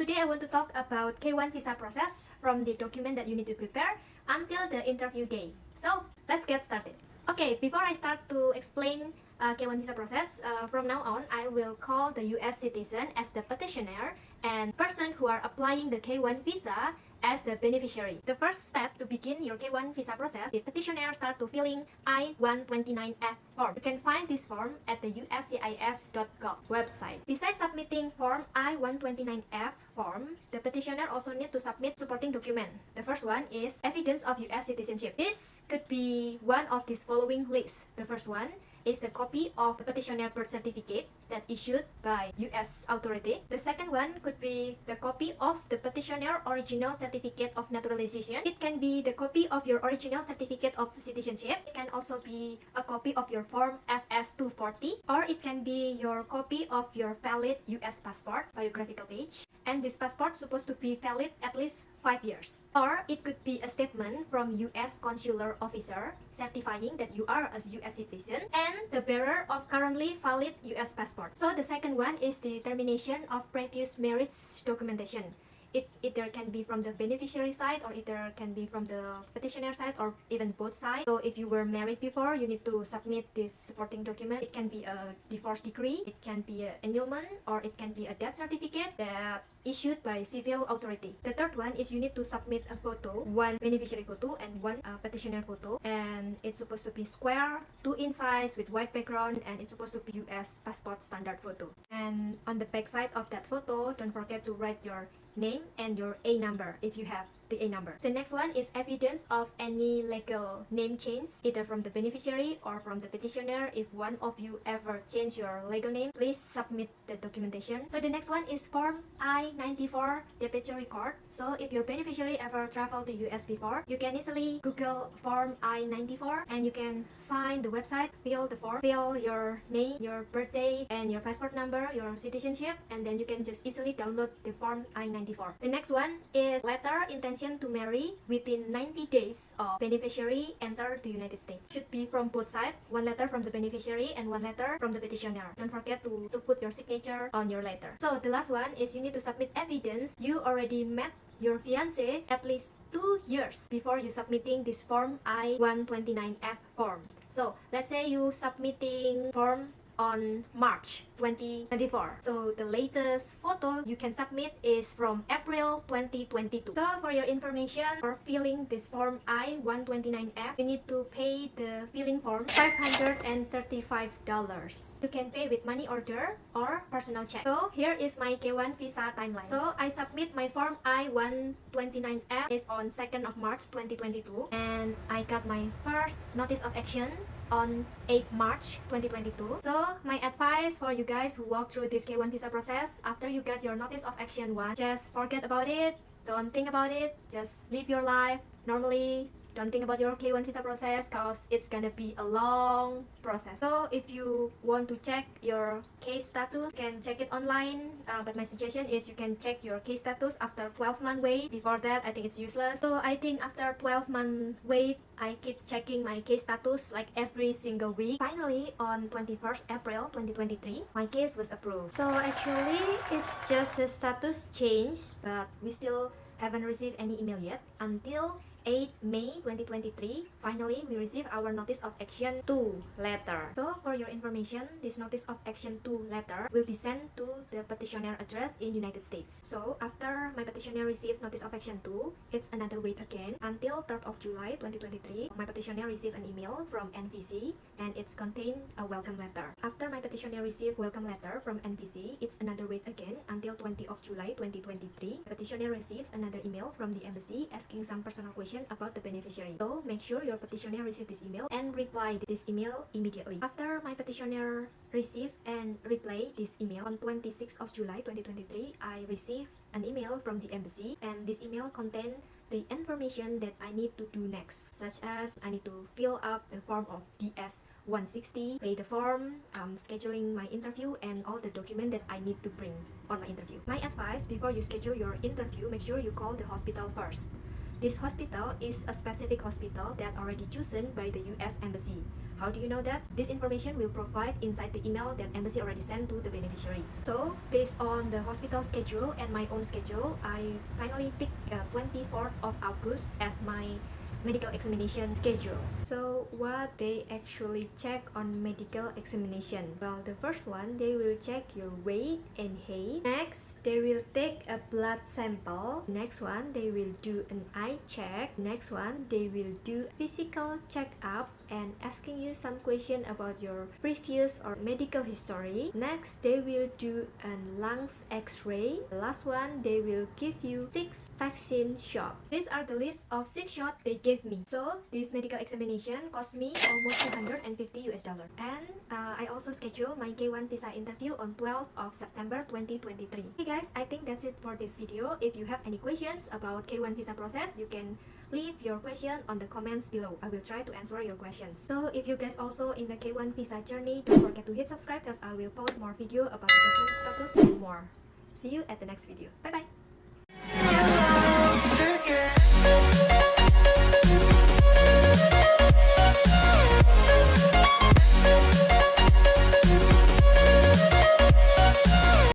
today I want to talk about K1 visa process from the document that you need to prepare until the interview day. So let's get started. Okay, before I start to explain K1 visa process, from now on I will call the US citizen as the petitioner and person who are applying the K1 visa as the beneficiary. The first step to begin your K1 visa process, the petitioner start to filling I-129F form. You can find this form at the uscis.gov website. Besides submitting form I-129F form, the petitioner also need to submit supporting document. The first one is evidence of US citizenship. This could be one of these following lists. The first one is the copy of the petitioner birth certificate that issued by US authority. The second one could be the copy of the petitioner original certificate of naturalization. It can be the copy of your original certificate of citizenship. It can also be a copy of your form FS-240, or it can be your copy of your valid US passport biographical page. And this passport supposed to be valid at least 5 years. Or it could be a statement from US consular officer certifying that you are a US citizen and the bearer of currently valid US passport. So the second one is the termination of previous marriage documentation. It either can be from the beneficiary side or either can be from the petitioner side or even both sides. So if you were married before, you need to submit this supporting document. It can be a divorce decree, it can be an annulment, or it can be a death certificate that issued by civil authority. The third one is you need to submit a photo, one beneficiary photo and one petitioner photo, and it's supposed to be square, 2-inch size with white background, and it's supposed to be US passport standard photo. And on the back side of that photo, don't forget to write your name and your A number if you have the A number. The next one is evidence of any legal name change, either from the beneficiary or from the petitioner. If one of you ever change your legal name, please submit the documentation. So the next one is form I-94 departure record. So if your beneficiary ever traveled to US before, you can easily Google form I-94 and you can find the website, fill the form, fill your name, your birthday, and your passport number, your citizenship, and then you can just easily download the form I-94. The next one is letter intention to marry within 90 days of beneficiary enter the United States. Should be from both sides, one letter from the beneficiary and one letter from the petitioner. Don't forget to put your signature on your letter. So the last one is you need to submit evidence you already met your fiancé at least 2 years before you submitting this form I-129F form. So let's say you submitting form on March 2024. So the latest photo you can submit is from April 2022. So for your information, for filling this form I-129F, you need to pay the filling form $535. You can pay with money order or personal check. So here is my K1 visa timeline. So I submit my form I-129F is on 2nd of March 2022, and I got my first notice of action on 8 March 2022. So my advice for you guys who walk through this K1 visa process, after you get your notice of action one, just forget about it, don't think about it, just live your life normally. Don't think about your K1 visa process because it's gonna be a long process. So if you want to check your case status, you can check it online, but my suggestion is you can check your case status after 12-month wait. Before that, I think it's useless. So I think after 12-month wait, I keep checking my case status like every single week. Finally, on 21st April 2023, my case was approved. So actually, it's just the status change, but we still haven't received any email yet until 8 May 2023, finally we receive our Notice of Action 2 letter. So for your information, this Notice of Action 2 letter will be sent to the petitioner address in United States. So after my petitioner received Notice of Action 2, it's another wait again until 3rd of July 2023. My petitioner received an email from NVC and it's contained a welcome letter. After my petitioner received welcome letter from NVC, it's another wait again until 20th of July 2023. Petitioner received another email from the embassy asking some personal questions about the beneficiary. So make sure your petitioner receive this email and reply this email immediately. After my petitioner receive and reply this email on 26th of July 2023, I received an email from the embassy, and this email contained the information that I need to do next, such as I need to fill up the form of DS-160, pay the form, scheduling my interview, and all the document that I need to bring on my interview. My advice, before you schedule your interview, make sure you call the hospital first. This hospital is a specific hospital that already chosen by the US Embassy. How do you know that? This information will provide inside the email that embassy already sent to the beneficiary. So, based on the hospital schedule and my own schedule, I finally picked 24th of August as my medical examination schedule. So what they actually check on medical examination? Well, the first one, they will check your weight and height. Next, they will take a blood sample. Next one, they will do an eye check. Next one, they will do physical check-up and asking you some question about your previous or medical history. Next, they will do a lungs x-ray. The last one, they will give you 6 vaccine shots. These are the list of 6 shots they gave me. So this medical examination cost me almost $250. And I also scheduled my K1 visa interview on 12th of September 2023. Okay guys, I think that's it for this video. If you have any questions about K1 visa process, you can leave your question on the comments below. I will try to answer your questions. So if you guys also in the K1 visa journey, don't forget to hit subscribe because I will post more video about adjustment status and more. See you at the next video. Bye bye.